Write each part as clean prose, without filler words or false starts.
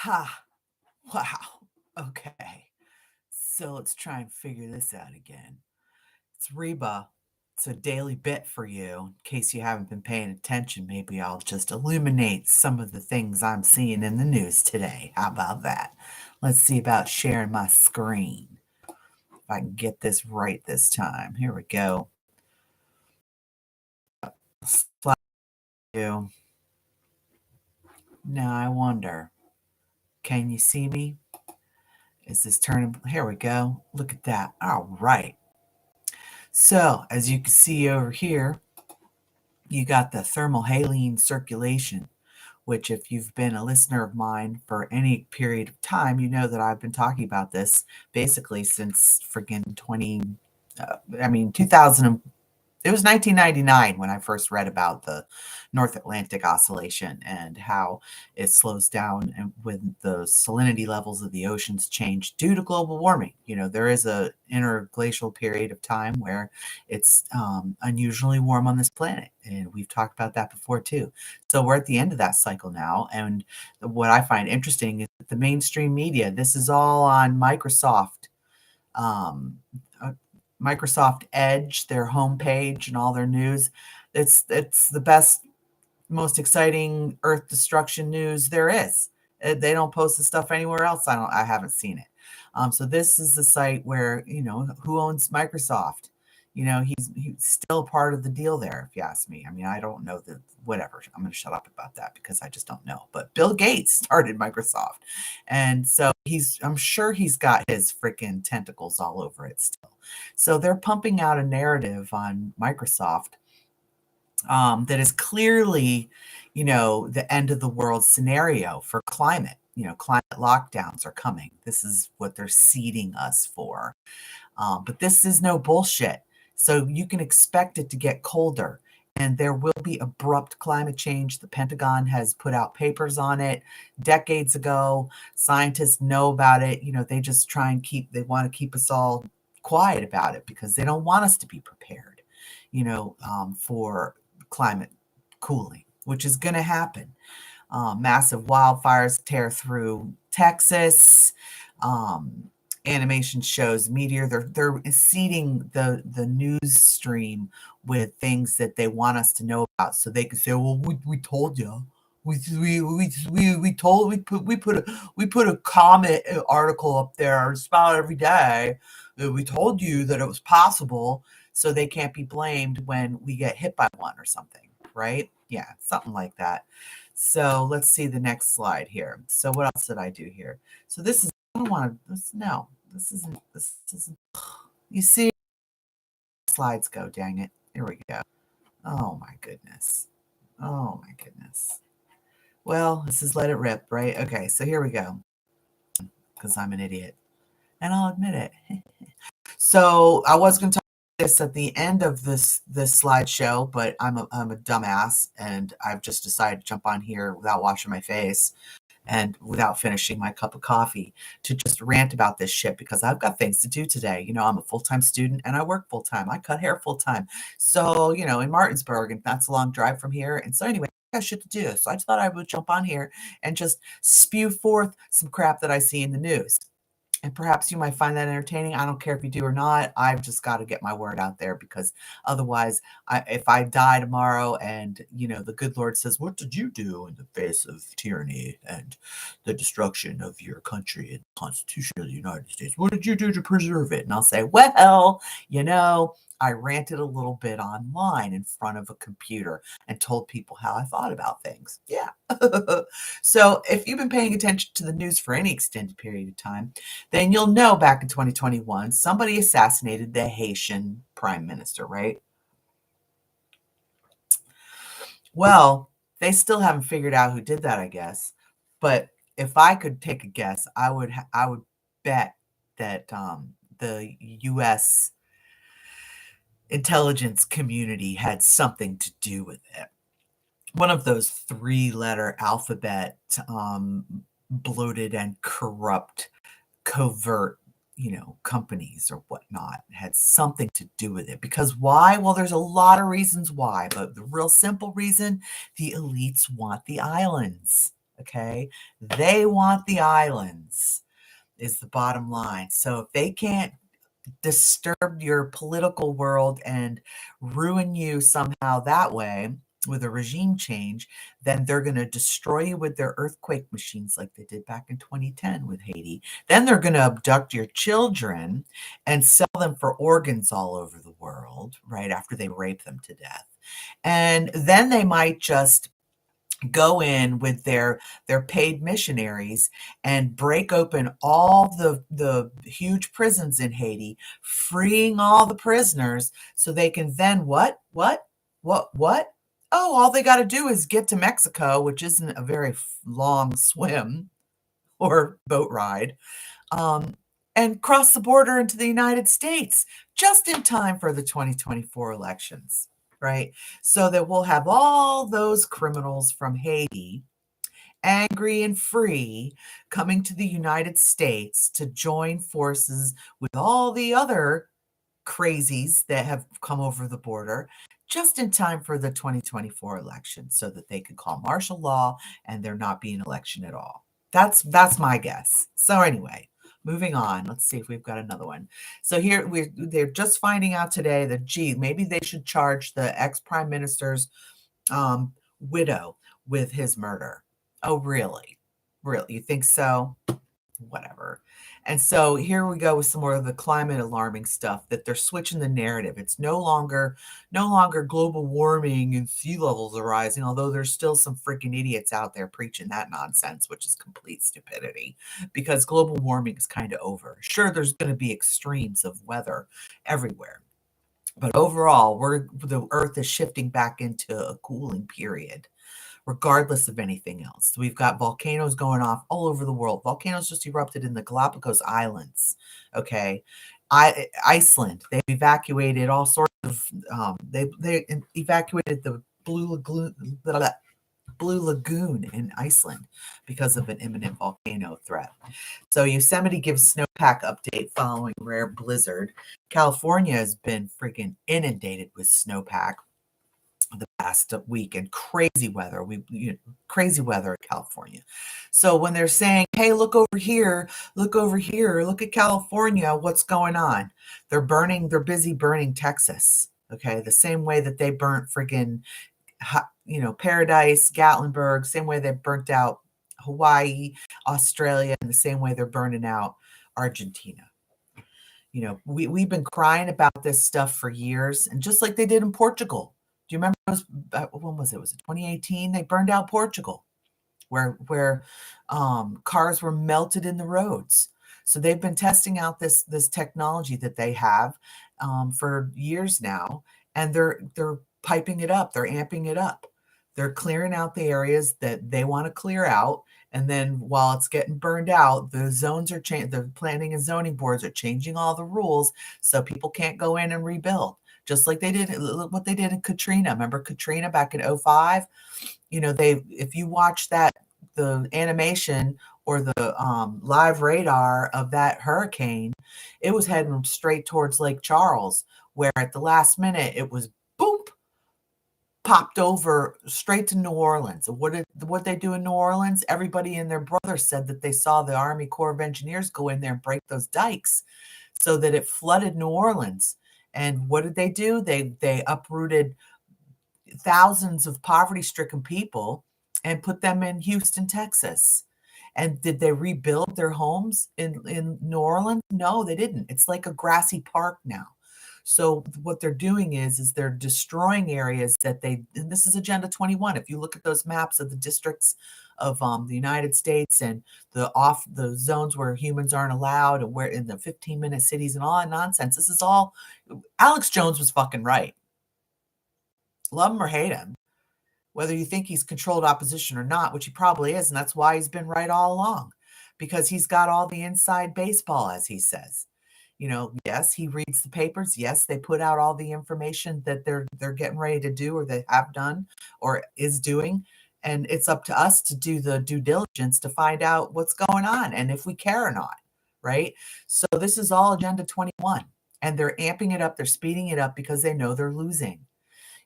Ha! Wow. Okay. So let's try and figure this out again. It's Reba. It's a daily bit for you. In case you haven't been paying attention, maybe I'll just illuminate some of the things I'm seeing in the news today. How about that? Let's see about sharing my screen. If I can get this right this time. Here we go. Slide you. Now I wonder, can you see me? Is this turning? Here we go. Look at that. All right. So, as you can see over here, you got the thermohaline circulation, which, if you've been a listener of mine for any period of time, you know that I've been talking about this basically since friggin' 2000, it was 1999 when I first read about the North Atlantic oscillation and how it slows down and when the salinity levels of the oceans change due to global warming. There is a interglacial period of time where it's unusually warm on this planet, and we've talked about that before too. So we're at the end of that cycle now, and what I find interesting is that the mainstream media, this is all on um, uh, Microsoft Edge, their homepage and all their news. It's the best, most exciting Earth destruction news there is. They don't post the stuff anywhere else. I haven't seen it. So this is the site where who owns Microsoft. He's still part of the deal there, if you ask me. I mean, I don't know the whatever. I'm going to shut up about that because I just don't know. But Bill Gates started Microsoft, and so I'm sure he's got his freaking tentacles all over it still. So they're pumping out a narrative on Microsoft that is clearly, the end of the world scenario for climate. Climate lockdowns are coming. This is what they're seeding us for. But this is no bullshit. So you can expect it to get colder, and there will be abrupt climate change. The Pentagon has put out papers on it decades ago. Scientists know about it. They just they want to keep us all quiet about it because they don't want us to be prepared, for climate cooling, which is going to happen. Massive wildfires tear through Texas. Animation shows meteor. They're seeding the news stream with things that they want us to know about, so they can say, "Well, we told you." We put a comet article up there. It's about every day. We told you that it was possible, so they can't be blamed when we get hit by one or something, right? Yeah, something like that. So let's see the next slide here. So what else did I do here? So this is, I don't want to, no, this isn't, you see, slides go, dang it. Here we go. Oh my goodness. Oh my goodness. Well, this is let it rip, right? Okay, so here we go. Because I'm an idiot. And I'll admit it. So I was going to talk about this at the end of this slideshow, but I'm a dumbass, and I've just decided to jump on here without washing my face and without finishing my cup of coffee to just rant about this shit because I've got things to do today. I'm a full-time student and I work full-time. I cut hair full-time. So, in Martinsburg, and that's a long drive from here. And so anyway, I got shit to do. So I just thought I would jump on here and just spew forth some crap that I see in the news. And perhaps you might find that entertaining. I don't care if you do or not. I've just got to get my word out there because otherwise, if I die tomorrow and, the good Lord says, "What did you do in the face of tyranny and the destruction of your country and the Constitution of the United States? What did you do to preserve it?" And I'll say, "Well, I ranted a little bit online in front of a computer and told people how I thought about things." Yeah. So if you've been paying attention to the news for any extended period of time, then you'll know back in 2021, somebody assassinated the Haitian prime minister, right? Well, they still haven't figured out who did that, I guess. But if I could take a guess, I would bet that the U.S. intelligence community had something to do with it. One of those three-letter alphabet bloated and corrupt covert companies or whatnot had something to do with it. Because why? Well, there's a lot of reasons why, but the real simple reason, the elites want the islands. Okay. They want the islands, is the bottom line. So if they can't disturb your political world and ruin you somehow that way with a regime change, then they're going to destroy you with their earthquake machines like they did back in 2010 with Haiti. Then they're going to abduct your children and sell them for organs all over the world, right after they rape them to death. And then they might just go in with their paid missionaries and break open all the huge prisons in Haiti, freeing all the prisoners so they can then what? Oh, all they got to do is get to Mexico, which isn't a very long swim or boat ride, um, and cross the border into the United States just in time for the 2024 elections, right? So that we'll have all those criminals from Haiti, angry and free, coming to the United States to join forces with all the other crazies that have come over the border just in time for the 2024 election so that they could call martial law and there not be an election at all. That's my guess. So anyway, moving on. Let's see if we've got another one. So here they're just finding out today that gee, maybe they should charge the ex-prime minister's widow with his murder. Oh, really? Really? You think so? Whatever. And so here we go with some more of the climate alarming stuff that they're switching the narrative. It's no longer global warming and sea levels are rising, although there's still some freaking idiots out there preaching that nonsense, which is complete stupidity because global warming is kind of over. Sure, there's going to be extremes of weather everywhere. But overall, the Earth is shifting back into a cooling period regardless of anything else. We've got volcanoes going off all over the world. Volcanoes just erupted in the Galapagos Islands. Okay. Iceland, they've evacuated all sorts of, they evacuated the Blue Lagoon in Iceland because of an imminent volcano threat. So Yosemite gives snowpack update following rare blizzard. California has been freaking inundated with snowpack the past week and crazy weather. Crazy weather in California. So when they're saying, "Hey, look over here, look over here, look at California, what's going on?" They're busy burning Texas. Okay, the same way that they burnt friggin' Paradise, Gatlinburg, same way they burnt out Hawaii, Australia, and the same way they're burning out Argentina. We've been crying about this stuff for years, and just like they did in Portugal. Do you remember when was it? Was it 2018? They burned out Portugal, where cars were melted in the roads. So they've been testing out this technology that they have for years now, and they're piping it up. They're amping it up. They're clearing out the areas that they want to clear out. And then while it's getting burned out, the zones are changing. The planning and zoning boards are changing all the rules so people can't go in and rebuild. Just like they did what they did in Katrina. Remember Katrina back in 05? If you watch the animation or the live radar of that hurricane, it was heading straight towards Lake Charles, where at the last minute it was boom, popped over straight to New Orleans. What they do in New Orleans? Everybody and their brother said that they saw the Army Corps of Engineers go in there and break those dikes so that it flooded New Orleans. And what did they do? They uprooted thousands of poverty-stricken people and put them in Houston, Texas. And did they rebuild their homes in New Orleans? No, they didn't. It's like a grassy park now. So what they're doing is they're destroying areas and this is Agenda 21. If you look at those maps of the districts of the United States and the zones where humans aren't allowed and where in the 15-minute cities and all that nonsense, this is all Alex Jones was fucking right. Love him or hate him, whether you think he's controlled opposition or not, which he probably is, and that's why he's been right all along, because he's got all the inside baseball, as he says. Yes, he reads the papers. Yes, they put out all the information that they're getting ready to do or they have done or is doing. And it's up to us to do the due diligence to find out what's going on and if we care or not, right? So this is all Agenda 21. And they're amping it up. They're speeding it up because they know they're losing.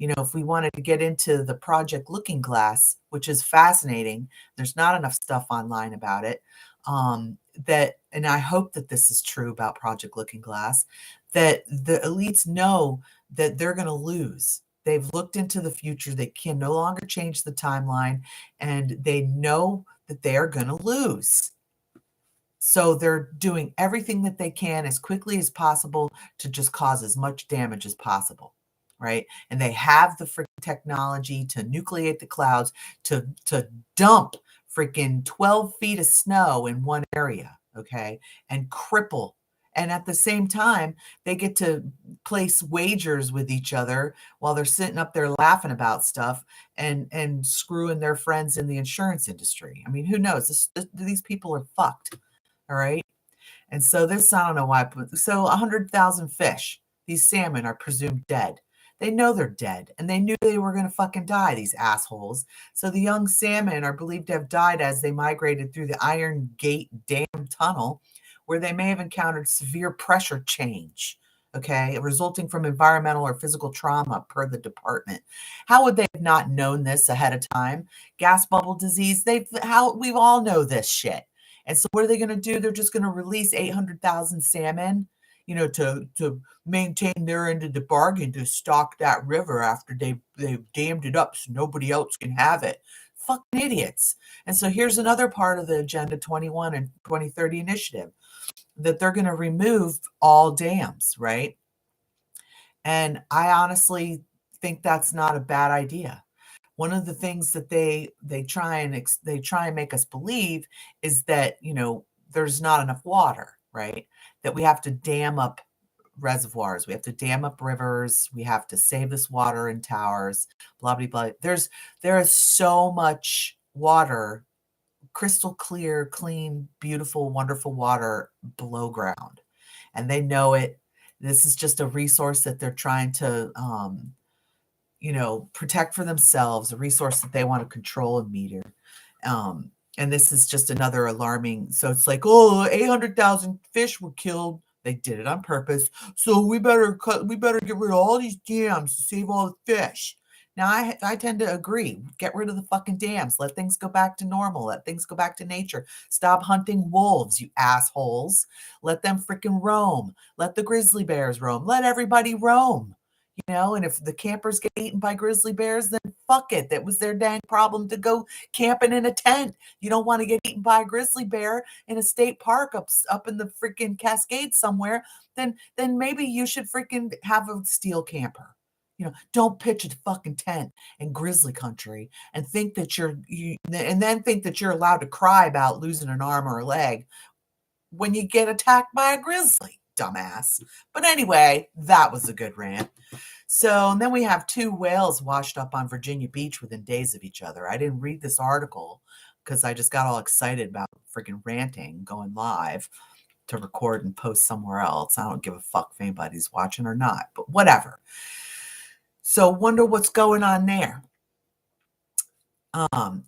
If we wanted to get into the Project Looking Glass, which is fascinating, there's not enough stuff online about it. And I hope that this is true about Project Looking Glass, that the elites know that they're going to lose. They've looked into the future. They can no longer change the timeline, and they know that they are going to lose. So they're doing everything that they can as quickly as possible to just cause as much damage as possible, right? And they have the freaking technology to nucleate the clouds, to dump freaking 12 feet of snow in one area, okay, and cripple. And at the same time, they get to place wagers with each other while they're sitting up there laughing about stuff and screwing their friends in the insurance industry. I mean, who knows? These people are fucked. All right. And so this, I don't know why, so 100,000 fish, these salmon are presumed dead. They know they're dead, and they knew they were going to fucking die, these assholes. So the young salmon are believed to have died as they migrated through the Iron Gate Dam tunnel, where they may have encountered severe pressure change, okay, resulting from environmental or physical trauma, per the department. How would they have not known this ahead of time? Gas bubble disease, we all know this shit. And so what are they going to do? They're just going to release 800,000 salmon, to maintain their end of the bargain, to stock that river after they've dammed it up so nobody else can have it. Fucking idiots. And so here's another part of the Agenda 21 and 2030 initiative, that they're going to remove all dams, right? And I honestly think that's not a bad idea. One of the things that they try and make us believe is that, there's not enough water, right? That we have to dam up reservoirs, we have to dam up rivers, we have to save this water in towers, blah blah blah. There is so much water, crystal clear, clean, beautiful, wonderful water below ground, and they know it. This is just a resource that they're trying to protect for themselves, a resource that they want to control and meter. And this is just another alarming. So it's like, oh, 800,000 fish were killed. They did it on purpose. So we better get rid of all these dams to save all the fish. Now, I tend to agree. Get rid of the fucking dams. Let things go back to normal. Let things go back to nature. Stop hunting wolves, you assholes. Let them freaking roam. Let the grizzly bears roam. Let everybody roam. And if the campers get eaten by grizzly bears, then fuck it. That was their dang problem to go camping in a tent. You don't want to get eaten by a grizzly bear in a state park up in the freaking Cascades somewhere. Then maybe you should freaking have a steel camper. Don't pitch a fucking tent in grizzly country and think that and then think that you're allowed to cry about losing an arm or a leg when you get attacked by a grizzly, dumbass. But anyway, that was a good rant. So, and then we have 2 whales washed up on Virginia Beach within days of each other. I didn't read this article because I just got all excited about freaking ranting, going live to record and post somewhere else. I don't give a fuck if anybody's watching or not, but whatever. So, wonder what's going on there.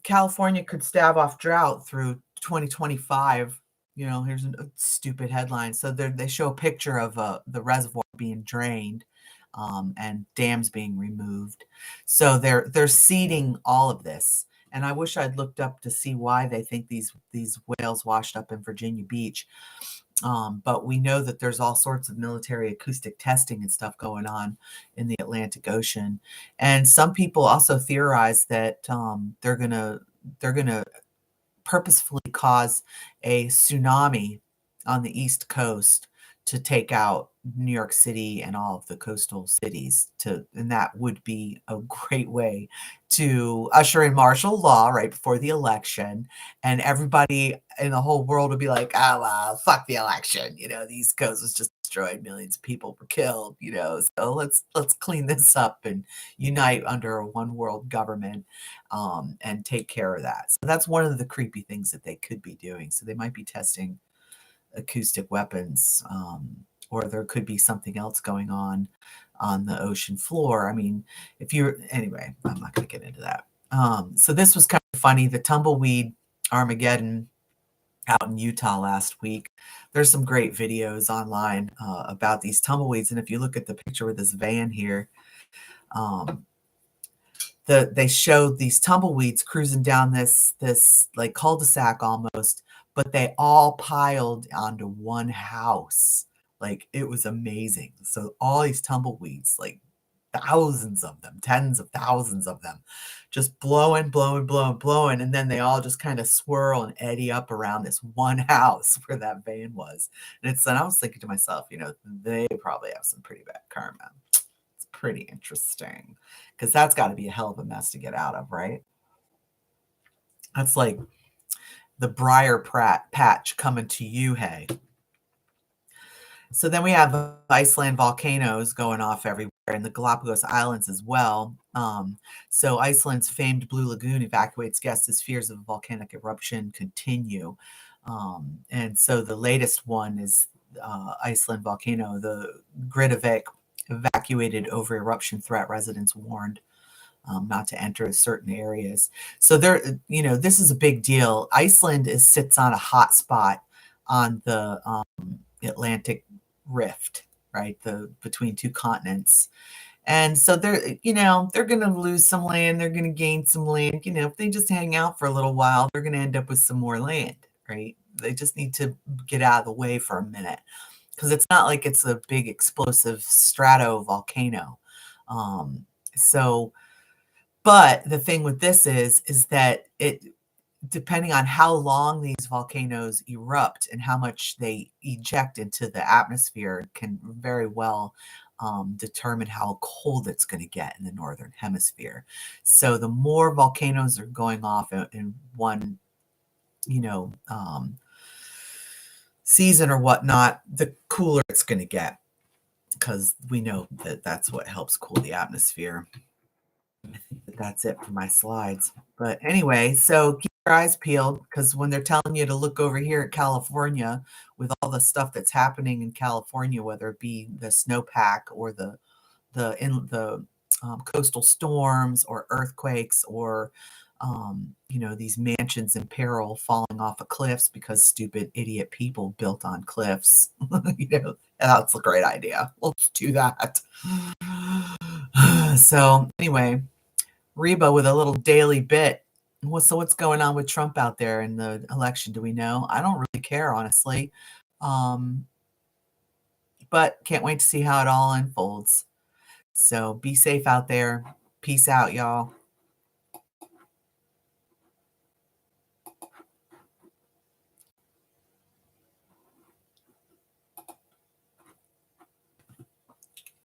California could stave off drought through 2025. Here's a stupid headline. So they show a picture of the reservoir being drained, and dams being removed. So they're seeding all of this. And I wish I'd looked up to see why they think these whales washed up in Virginia Beach. But we know that there's all sorts of military acoustic testing and stuff going on in the Atlantic Ocean. And some people also theorize that they're gonna purposefully cause a tsunami on the East Coast to take out New York City and all of the coastal cities, and that would be a great way to usher in martial law right before the election, and everybody in the whole world would be like, oh well, fuck the election, the East Coast was just destroyed, millions of people were killed, so let's clean this up and unite under a one world government, and take care of that. So that's one of the creepy things that they could be doing. So they might be testing acoustic weapons, or there could be something else going on the ocean floor. I mean, anyway, I'm not going to get into that. So this was kind of funny. The tumbleweed Armageddon out in Utah last week. There's some great videos online about these tumbleweeds. And if you look at the picture with this van here, they showed these tumbleweeds cruising down this like cul-de-sac almost, but they all piled onto one house. Like, it was amazing. So all these tumbleweeds, like thousands of them, tens of thousands of them, just blowing, blowing, blowing, blowing, and then they all just kind of swirl and eddy up around this one house where that van was. And I was thinking to myself, they probably have some pretty bad karma. It's pretty interesting because that's got to be a hell of a mess to get out of, right? That's like the briar patch coming to you, hey. So then we have Iceland volcanoes going off everywhere and the Galapagos Islands as well. So Iceland's famed Blue Lagoon evacuates guests as fears of a volcanic eruption continue. And so the latest one is Iceland volcano. The Grindavik evacuated over eruption threat. Residents warned not to enter certain areas. So this is a big deal. Iceland sits on a hot spot on the Atlantic rift, right? Between two continents. And so they're going to lose some land. They're going to gain some land. If they just hang out for a little while, they're going to end up with some more land, right? They just need to get out of the way for a minute because it's not like it's a big explosive stratovolcano. But the thing with this is that depending on how long these volcanoes erupt and how much they eject into the atmosphere can very well determine how cold it's going to get in the northern hemisphere. So the more volcanoes are going off in one, season or whatnot, the cooler it's going to get because we know that that's what helps cool the atmosphere. That's it for my slides. But anyway, so keep your eyes peeled because when they're telling you to look over here at California with all the stuff that's happening in California, whether it be the snowpack or the coastal storms or earthquakes or these mansions in peril falling off of cliffs because stupid idiot people built on cliffs. That's a great idea. Let's do that. So anyway, Reba with a little daily bit. So what's going on with Trump out there in the election? Do we know? I don't really care, honestly. But can't wait to see how it all unfolds. So be safe out there. Peace out, y'all.